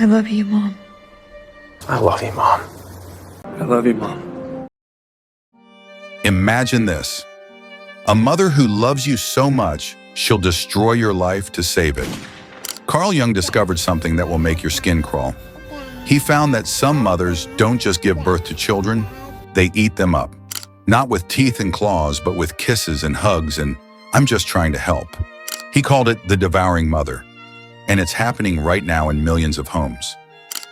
I love you, Mom. I love you, Mom. I love you, Mom. Imagine this. A mother who loves you so much, she'll destroy your life to save it. Carl Jung discovered something that will make your skin crawl. He found that some mothers don't just give birth to children, they eat them up. Not with teeth and claws, but with kisses and hugs and, "I'm just trying to help." He called it the Devouring Mother. And it's happening right now in millions of homes.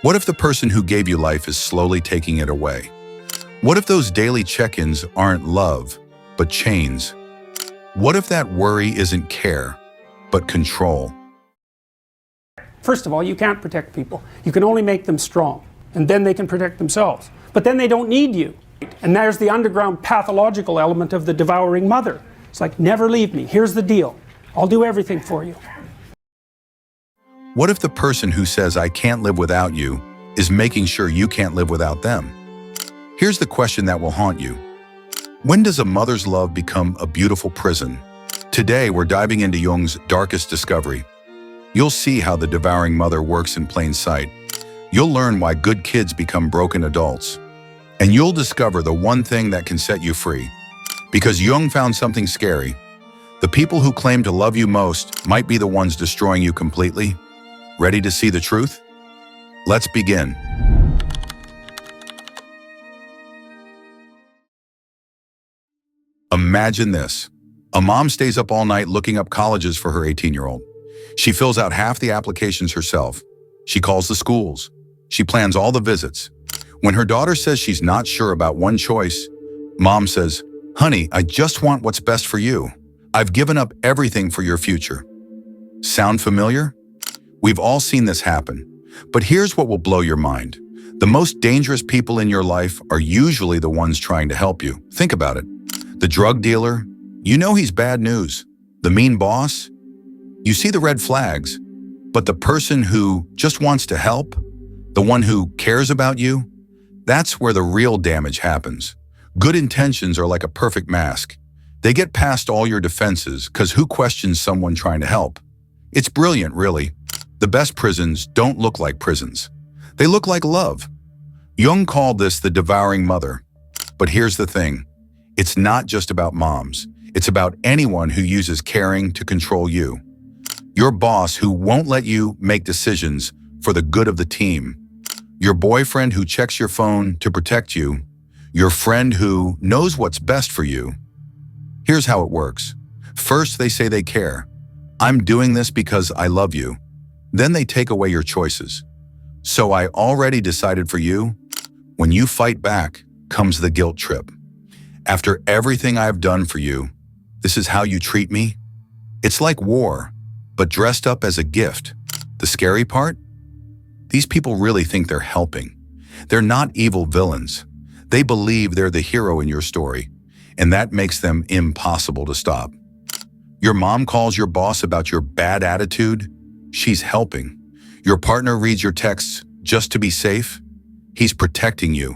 What if the person who gave you life is slowly taking it away? What if those daily check-ins aren't love, but chains? What if that worry isn't care, but control? First of all, you can't protect people. You can only make them strong, and then they can protect themselves. But then they don't need you. And there's the underground pathological element of the devouring mother. It's like, never leave me. Here's the deal. I'll do everything for you. What if the person who says, "I can't live without you," is making sure you can't live without them? Here's the question that will haunt you. When does a mother's love become a beautiful prison? Today, we're diving into Jung's darkest discovery. You'll see how the devouring mother works in plain sight. You'll learn why good kids become broken adults. And you'll discover the one thing that can set you free. Because Jung found something scary. The people who claim to love you most might be the ones destroying you completely. Ready to see the truth? Let's begin. Imagine this. A mom stays up all night looking up colleges for her 18-year-old. She fills out half the applications herself. She calls the schools. She plans all the visits. When her daughter says she's not sure about one choice, Mom says, "Honey, I just want what's best for you. I've given up everything for your future." Sound familiar? We've all seen this happen. But here's what will blow your mind. The most dangerous people in your life are usually the ones trying to help you. Think about it. The drug dealer, you know he's bad news. The mean boss, you see the red flags. But the person who just wants to help, the one who cares about you, that's where the real damage happens. Good intentions are like a perfect mask. They get past all your defenses, because who questions someone trying to help? It's brilliant, really. The best prisons don't look like prisons. They look like love. Jung called this the devouring mother. But here's the thing. It's not just about moms. It's about anyone who uses caring to control you. Your boss who won't let you make decisions for the good of the team. Your boyfriend who checks your phone to protect you. Your friend who knows what's best for you. Here's how it works. First, they say they care. "I'm doing this because I love you." Then they take away your choices. "So I already decided for you." When you fight back, comes the guilt trip. "After everything I've done for you, this is how you treat me?" It's like war, but dressed up as a gift. The scary part? These people really think they're helping. They're not evil villains. They believe they're the hero in your story, and that makes them impossible to stop. Your mom calls your boss about your bad attitude. She's helping. Your partner reads your texts just to be safe. He's protecting you.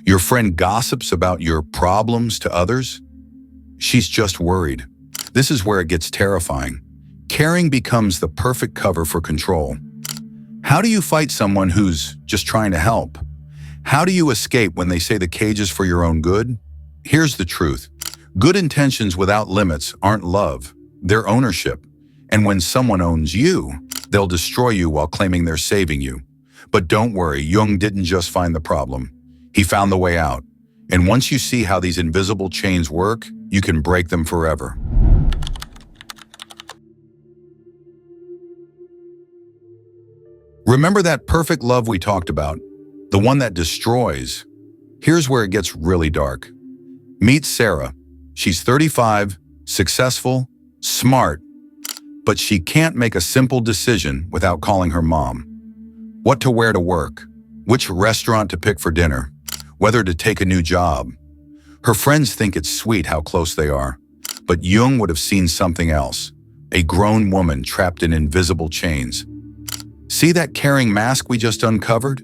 Your friend gossips about your problems to others. She's just worried. This is where it gets terrifying. Caring becomes the perfect cover for control. How do you fight someone who's just trying to help? How do you escape when they say the cage is for your own good? Here's the truth. Good intentions without limits aren't love. They're ownership. And when someone owns you, they'll destroy you while claiming they're saving you. But don't worry, Jung didn't just find the problem. He found the way out. And once you see how these invisible chains work, you can break them forever. Remember that perfect love we talked about? The one that destroys? Here's where it gets really dark. Meet Sarah. She's 35, successful, smart, but she can't make a simple decision without calling her mom. What to wear to work, which restaurant to pick for dinner, whether to take a new job. Her friends think it's sweet how close they are, but Jung would have seen something else, a grown woman trapped in invisible chains. See that caring mask we just uncovered?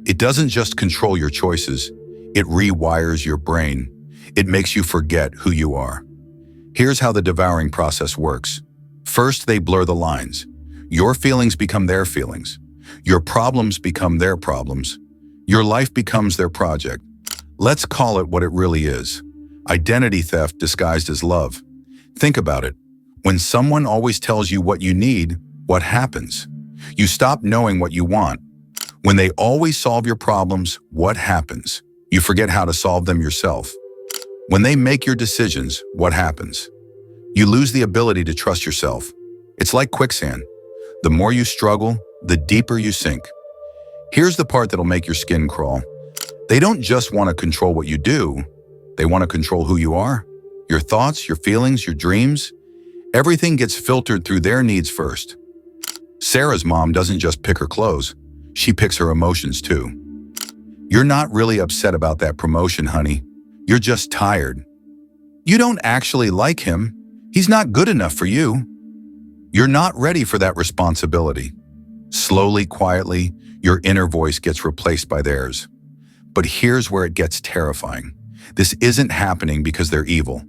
It doesn't just control your choices, it rewires your brain. It makes you forget who you are. Here's how the devouring process works. First, they blur the lines. Your feelings become their feelings. Your problems become their problems. Your life becomes their project. Let's call it what it really is. Identity theft disguised as love. Think about it. When someone always tells you what you need, what happens? You stop knowing what you want. When they always solve your problems, what happens? You forget how to solve them yourself. When they make your decisions, what happens? You lose the ability to trust yourself. It's like quicksand. The more you struggle, the deeper you sink. Here's the part that'll make your skin crawl. They don't just want to control what you do. They want to control who you are, your thoughts, your feelings, your dreams. Everything gets filtered through their needs first. Sarah's mom doesn't just pick her clothes. She picks her emotions too. You're not really upset about that promotion, honey. You're just tired. You don't actually like him. He's not good enough for you. You're not ready for that responsibility. Slowly, quietly, your inner voice gets replaced by theirs. But here's where it gets terrifying. This isn't happening because they're evil.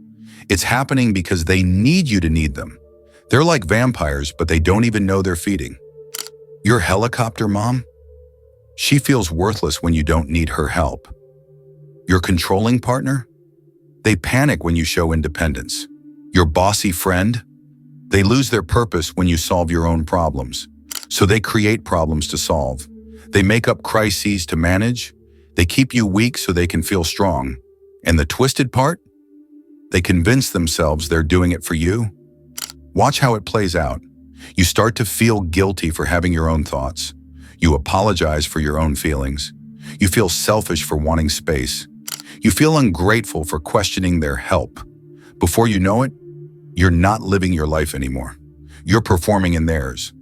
It's happening because they need you to need them. They're like vampires, but they don't even know they're feeding. Your helicopter mom? She feels worthless when you don't need her help. Your controlling partner? They panic when you show independence. Your bossy friend? They lose their purpose when you solve your own problems. So they create problems to solve. They make up crises to manage. They keep you weak so they can feel strong. And the twisted part? They convince themselves they're doing it for you. Watch how it plays out. You start to feel guilty for having your own thoughts. You apologize for your own feelings. You feel selfish for wanting space. You feel ungrateful for questioning their help. Before you know it, you're not living your life anymore. You're performing in theirs.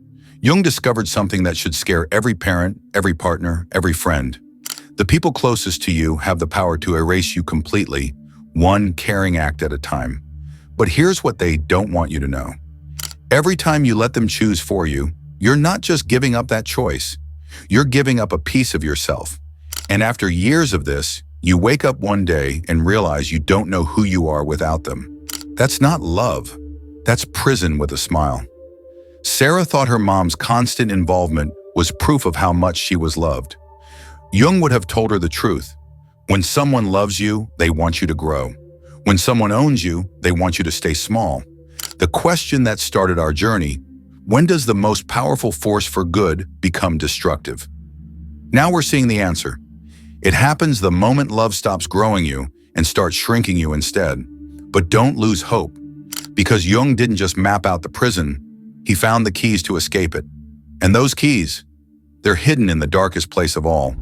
Jung discovered something that should scare every parent, every partner, every friend. The people closest to you have the power to erase you completely, one caring act at a time. But here's what they don't want you to know. Every time you let them choose for you, you're not just giving up that choice. You're giving up a piece of yourself. And after years of this, you wake up one day and realize you don't know who you are without them. That's not love. That's prison with a smile. Sarah thought her mom's constant involvement was proof of how much she was loved. Jung would have told her the truth. When someone loves you, they want you to grow. When someone owns you, they want you to stay small. The question that started our journey: when does the most powerful force for good become destructive? Now we're seeing the answer. It happens the moment love stops growing you and starts shrinking you instead. But don't lose hope, because Jung didn't just map out the prison, he found the keys to escape it. And those keys, they're hidden in the darkest place of all.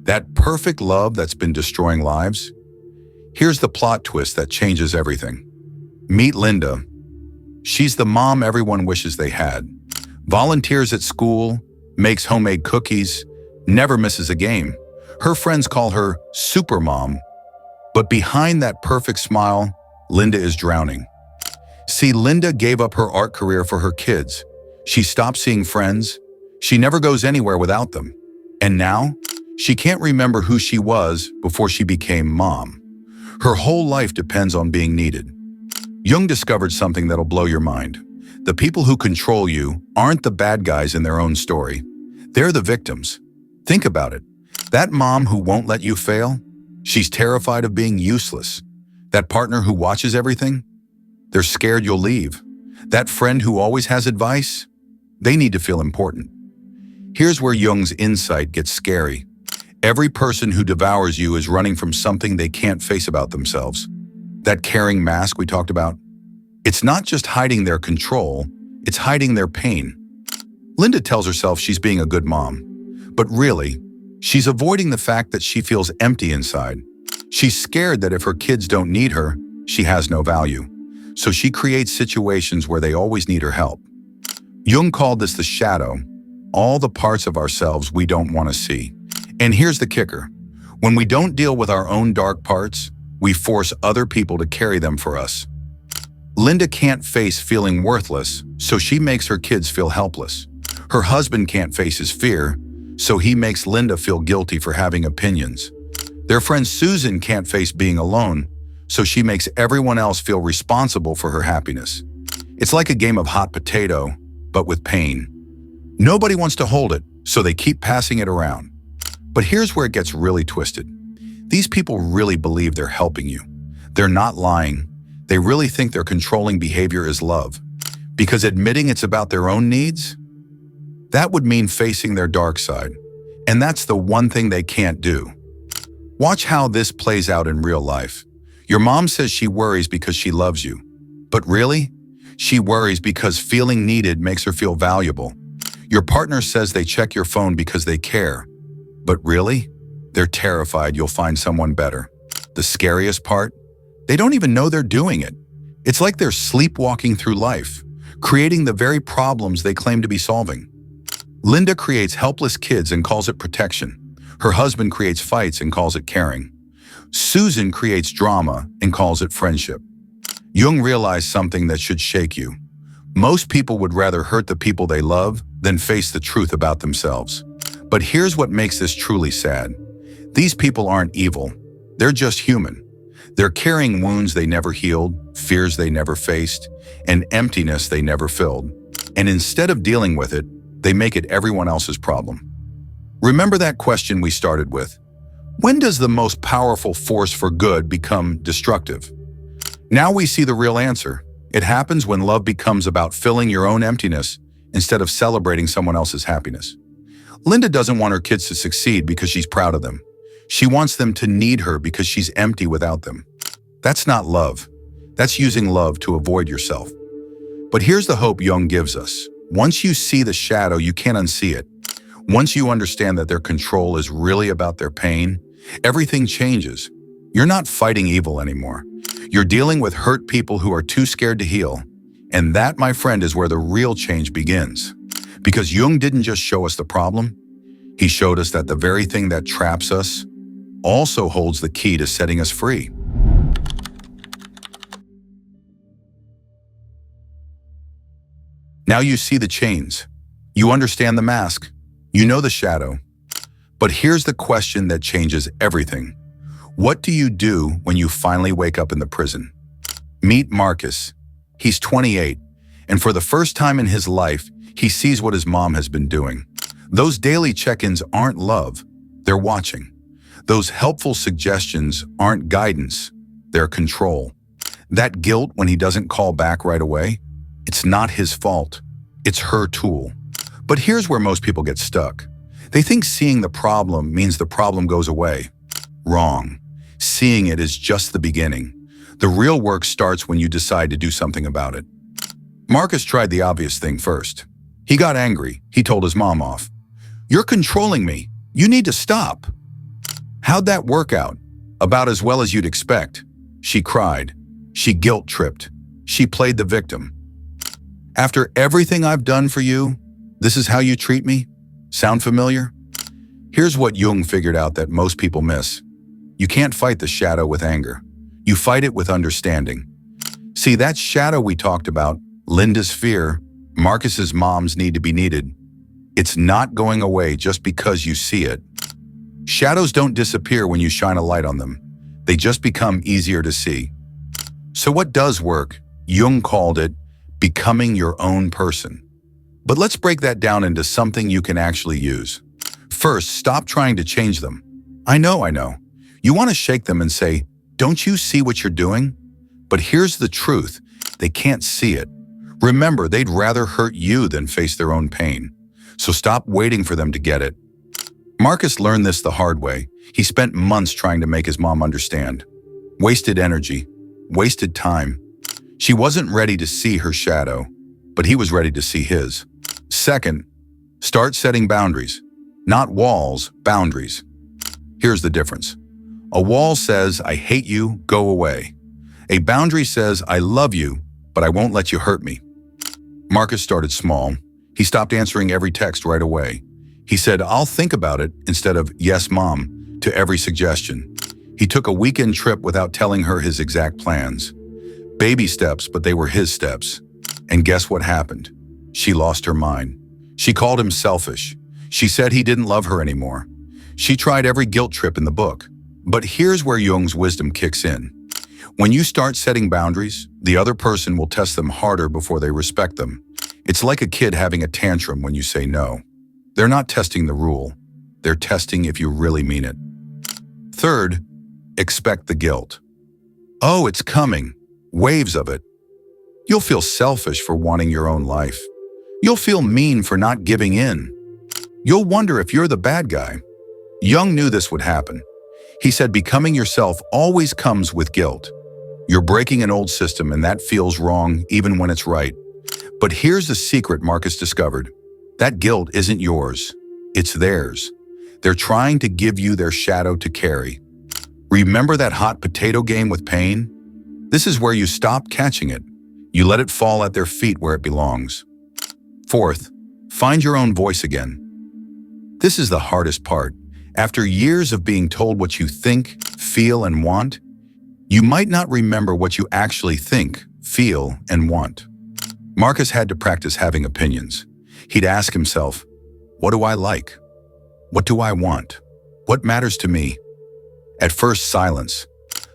That perfect love that's been destroying lives? Here's the plot twist that changes everything. Meet Linda. She's the mom everyone wishes they had. Volunteers at school, makes homemade cookies, never misses a game. Her friends call her Super Mom. But behind that perfect smile, Linda is drowning. See, Linda gave up her art career for her kids. She stopped seeing friends. She never goes anywhere without them. And now, she can't remember who she was before she became mom. Her whole life depends on being needed. Jung discovered something that'll blow your mind. The people who control you aren't the bad guys in their own story. They're the victims. Think about it. That mom who won't let you fail, she's terrified of being useless. That partner who watches everything, they're scared you'll leave. That friend who always has advice, they need to feel important. Here's where Jung's insight gets scary. Every person who devours you is running from something they can't face about themselves. That caring mask we talked about, it's not just hiding their control, it's hiding their pain. Linda tells herself she's being a good mom, but really, she's avoiding the fact that she feels empty inside. She's scared that if her kids don't need her, she has no value. So she creates situations where they always need her help. Jung called this the shadow, all the parts of ourselves we don't want to see. And here's the kicker. When we don't deal with our own dark parts, we force other people to carry them for us. Linda can't face feeling worthless, so she makes her kids feel helpless. Her husband can't face his fear, so he makes Linda feel guilty for having opinions. Their friend Susan can't face being alone, so she makes everyone else feel responsible for her happiness. It's like a game of hot potato, but with pain. Nobody wants to hold it, so they keep passing it around. But here's where it gets really twisted. These people really believe they're helping you. They're not lying. They really think their controlling behavior is love. Because admitting it's about their own needs? That would mean facing their dark side. And that's the one thing they can't do. Watch how this plays out in real life. Your mom says she worries because she loves you. But really? She worries because feeling needed makes her feel valuable. Your partner says they check your phone because they care. But really? They're terrified you'll find someone better. The scariest part? They don't even know they're doing it. It's like they're sleepwalking through life, creating the very problems they claim to be solving. Linda creates helpless kids and calls it protection. Her husband creates fights and calls it caring. Susan creates drama and calls it friendship. Jung realized something that should shake you. Most people would rather hurt the people they love than face the truth about themselves. But here's what makes this truly sad. These people aren't evil. They're just human. They're carrying wounds they never healed, fears they never faced, and emptiness they never filled. And instead of dealing with it, they make it everyone else's problem. Remember that question we started with? When does the most powerful force for good become destructive? Now we see the real answer. It happens when love becomes about filling your own emptiness instead of celebrating someone else's happiness. Linda doesn't want her kids to succeed because she's proud of them. She wants them to need her because she's empty without them. That's not love. That's using love to avoid yourself. But here's the hope Jung gives us. Once you see the shadow, you can't unsee it. Once you understand that their control is really about their pain, everything changes. You're not fighting evil anymore. You're dealing with hurt people who are too scared to heal. And that, my friend, is where the real change begins. Because Jung didn't just show us the problem, he showed us that the very thing that traps us also holds the key to setting us free. Now you see the chains. You understand the mask. You know the shadow. But here's the question that changes everything. What do you do when you finally wake up in the prison? Meet Marcus. He's 28, and for the first time in his life, he sees what his mom has been doing. Those daily check-ins aren't love, they're watching. Those helpful suggestions aren't guidance, they're control. That guilt when he doesn't call back right away, it's not his fault, it's her tool. But here's where most people get stuck. They think seeing the problem means the problem goes away. Wrong. Seeing it is just the beginning. The real work starts when you decide to do something about it. Marcus tried the obvious thing first. He got angry. He told his mom off. "You're controlling me. You need to stop." How'd that work out? About as well as you'd expect. She cried. She guilt-tripped. She played the victim. "After everything I've done for you, this is how you treat me? Sound familiar?" Here's what Jung figured out that most people miss. You can't fight the shadow with anger. You fight it with understanding. See, that shadow we talked about, Linda's fear, Marcus's mom's need to be needed, it's not going away just because you see it. Shadows don't disappear when you shine a light on them. They just become easier to see. So what does work? Jung called it becoming your own person. But let's break that down into something you can actually use. First, stop trying to change them. I know. You want to shake them and say, "Don't you see what you're doing?" But here's the truth. They can't see it. Remember, they'd rather hurt you than face their own pain. So stop waiting for them to get it. Marcus learned this the hard way. He spent months trying to make his mom understand. Wasted energy. Wasted time. She wasn't ready to see her shadow, but he was ready to see his. Second, start setting boundaries. Not walls, boundaries. Here's the difference. A wall says, "I hate you, go away." A boundary says, "I love you, but I won't let you hurt me." Marcus started small. He stopped answering every text right away. He said, "I'll think about it," instead of "Yes, Mom," to every suggestion. He took a weekend trip without telling her his exact plans. Baby steps, but they were his steps. And guess what happened? She lost her mind. She called him selfish. She said he didn't love her anymore. She tried every guilt trip in the book. But here's where Jung's wisdom kicks in. When you start setting boundaries, the other person will test them harder before they respect them. It's like a kid having a tantrum when you say no. They're not testing the rule. They're testing if you really mean it. Third, expect the guilt. Oh, it's coming. Waves of it. You'll feel selfish for wanting your own life. You'll feel mean for not giving in. You'll wonder if you're the bad guy. Jung knew this would happen. He said becoming yourself always comes with guilt. You're breaking an old system and that feels wrong even when it's right. But here's the secret Marcus discovered. That guilt isn't yours. It's theirs. They're trying to give you their shadow to carry. Remember that hot potato game with pain? This is where you stop catching it. You let it fall at their feet where it belongs. Fourth, find your own voice again. This is the hardest part. After years of being told what you think, feel, and want, you might not remember what you actually think, feel, and want. Marcus had to practice having opinions. He'd ask himself, what do I like? What do I want? What matters to me? At first, silence.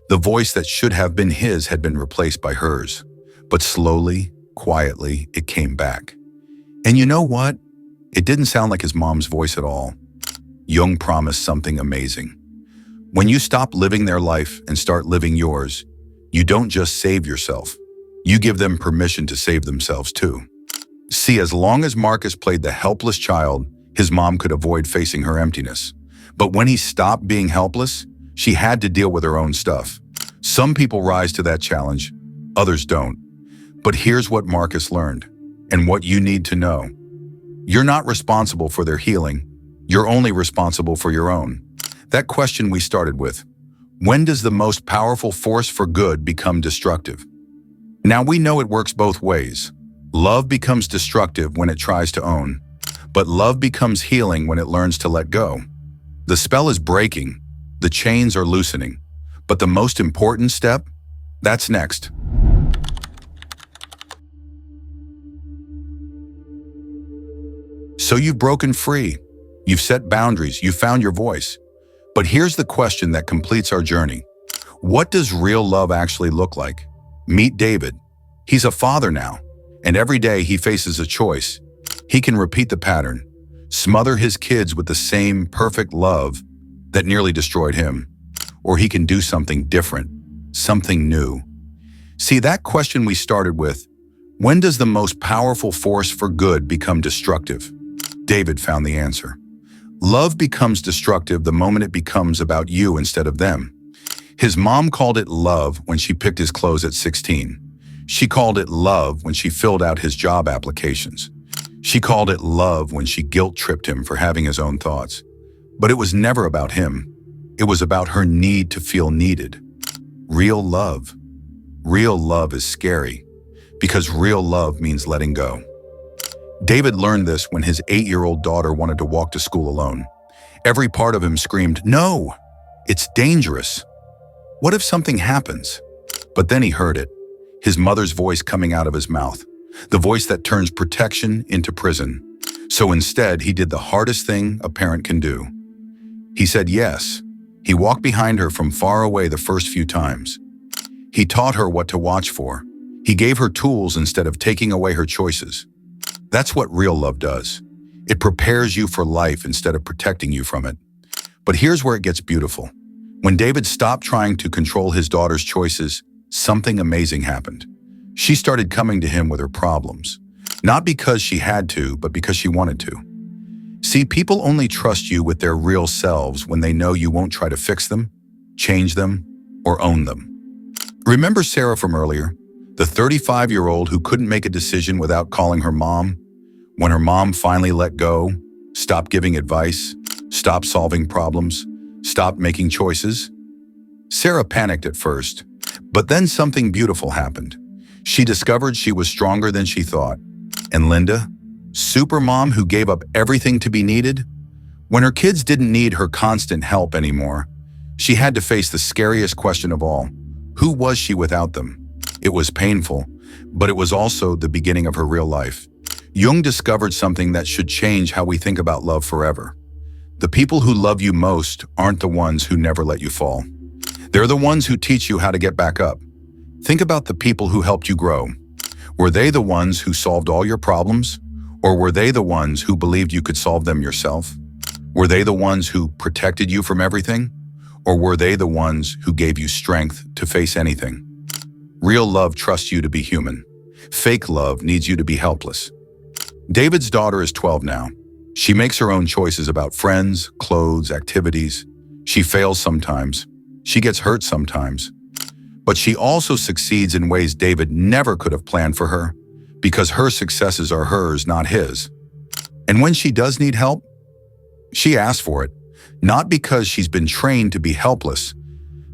The voice that should have been his had been replaced by hers. But slowly, quietly, it came back. And you know what? It didn't sound like his mom's voice at all. Jung promised something amazing. When you stop living their life and start living yours, you don't just save yourself. You give them permission to save themselves too. See, as long as Marcus played the helpless child, his mom could avoid facing her emptiness. But when he stopped being helpless, she had to deal with her own stuff. Some people rise to that challenge, others don't. But here's what Marcus learned, and what you need to know. You're not responsible for their healing. You're only responsible for your own. That question we started with. When does the most powerful force for good become destructive? Now we know it works both ways. Love becomes destructive when it tries to own, but love becomes healing when it learns to let go. The spell is breaking, the chains are loosening, but the most important step, that's next. So you've broken free, you've set boundaries, you've found your voice. But here's the question that completes our journey. What does real love actually look like? Meet David. He's a father now, and every day he faces a choice. He can repeat the pattern, smother his kids with the same perfect love that nearly destroyed him, or he can do something different, something new. See, that question we started with, when does the most powerful force for good become destructive? David found the answer. Love becomes destructive the moment it becomes about you instead of them. His mom called it love when she picked his clothes at 16. She called it love when she filled out his job applications. She called it love when she guilt-tripped him for having his own thoughts. But it was never about him. It was about her need to feel needed. Real love is scary, because real love means letting go. David learned this when his 8-year-old daughter wanted to walk to school alone. Every part of him screamed, "No, it's dangerous. What if something happens?" But then he heard it, his mother's voice coming out of his mouth, the voice that turns protection into prison. So instead, he did the hardest thing a parent can do. He said yes. He walked behind her from far away the first few times. He taught her what to watch for. He gave her tools instead of taking away her choices. That's what real love does. It prepares you for life instead of protecting you from it. But here's where it gets beautiful. When David stopped trying to control his daughter's choices, something amazing happened. She started coming to him with her problems. Not because she had to, but because she wanted to. See, people only trust you with their real selves when they know you won't try to fix them, change them, or own them. Remember Sarah from earlier? The 35-year-old who couldn't make a decision without calling her mom? When her mom finally let go, stopped giving advice, stopped solving problems, stopped making choices? Sarah panicked at first, but then something beautiful happened. She discovered she was stronger than she thought. And Linda, supermom who gave up everything to be needed? When her kids didn't need her constant help anymore, she had to face the scariest question of all. Who was she without them? It was painful, but it was also the beginning of her real life. Jung discovered something that should change how we think about love forever. The people who love you most aren't the ones who never let you fall. They're the ones who teach you how to get back up. Think about the people who helped you grow. Were they the ones who solved all your problems? Or were they the ones who believed you could solve them yourself? Were they the ones who protected you from everything? Or were they the ones who gave you strength to face anything? Real love trusts you to be human. Fake love needs you to be helpless. David's daughter is 12 now. She makes her own choices about friends, clothes, activities. She fails sometimes. She gets hurt sometimes. But she also succeeds in ways David never could have planned for her, because her successes are hers, not his. And when she does need help, she asks for it, not because she's been trained to be helpless,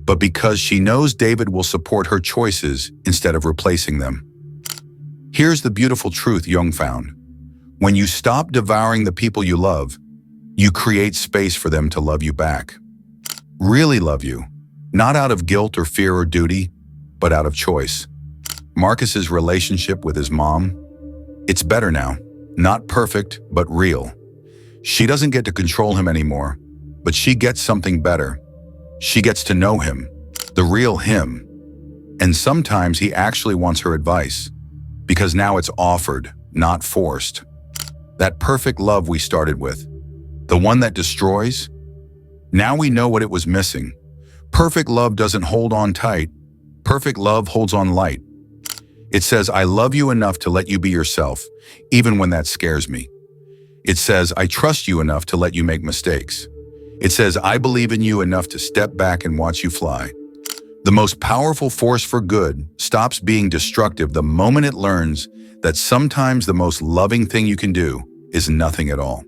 but because she knows David will support her choices instead of replacing them. Here's the beautiful truth Jung found. When you stop devouring the people you love, you create space for them to love you back. Really love you, not out of guilt or fear or duty, but out of choice. Marcus's relationship with his mom, it's better now. Not perfect, but real. She doesn't get to control him anymore, but she gets something better. She gets to know him, the real him. And sometimes he actually wants her advice, because now it's offered, not forced. That perfect love we started with, the one that destroys, now we know what it was missing. Perfect love doesn't hold on tight. Perfect love holds on light. It says, I love you enough to let you be yourself, even when that scares me. It says, I trust you enough to let you make mistakes. It says, I believe in you enough to step back and watch you fly. The most powerful force for good stops being destructive the moment it learns that sometimes the most loving thing you can do is nothing at all.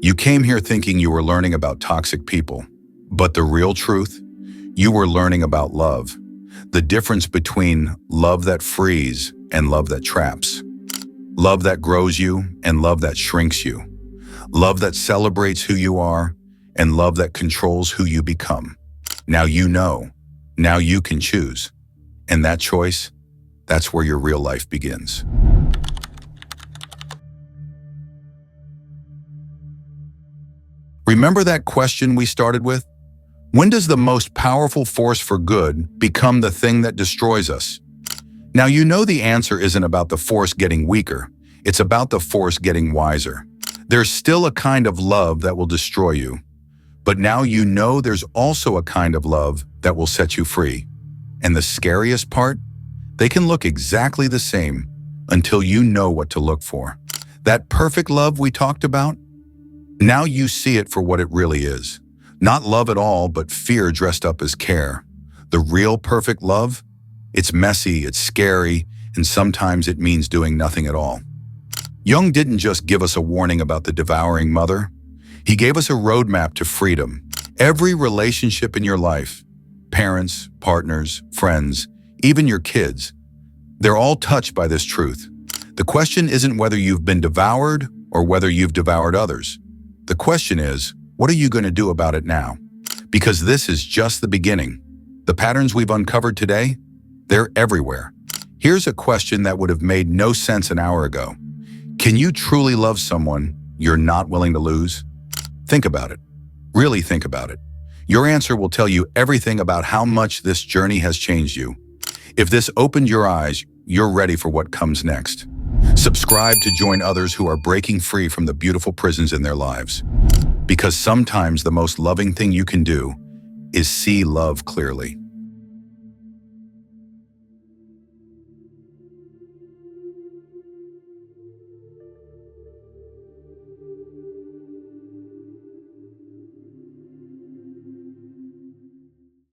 You came here thinking you were learning about toxic people, but the real truth, you were learning about love. The difference between love that frees and love that traps. Love that grows you and love that shrinks you. Love that celebrates who you are and love that controls who you become. Now you know. Now you can choose. And that choice, that's where your real life begins. Remember that question we started with? When does the most powerful force for good become the thing that destroys us? Now you know the answer isn't about the force getting weaker. It's about the force getting wiser. There's still a kind of love that will destroy you. But now you know there's also a kind of love that will set you free. And the scariest part? They can look exactly the same until you know what to look for. That perfect love we talked about? Now you see it for what it really is. Not love at all, but fear dressed up as care. The real perfect love? It's messy, it's scary, and sometimes it means doing nothing at all. Jung didn't just give us a warning about the devouring mother. He gave us a roadmap to freedom. Every relationship in your life, parents, partners, friends, even your kids, they're all touched by this truth. The question isn't whether you've been devoured or whether you've devoured others. The question is, what are you going to do about it now? Because this is just the beginning. The patterns we've uncovered today, they're everywhere. Here's a question that would have made no sense an hour ago. Can you truly love someone you're not willing to lose? Think about it. Really think about it. Your answer will tell you everything about how much this journey has changed you. If this opened your eyes, you're ready for what comes next. Subscribe to join others who are breaking free from the beautiful prisons in their lives. Because sometimes the most loving thing you can do is see love clearly.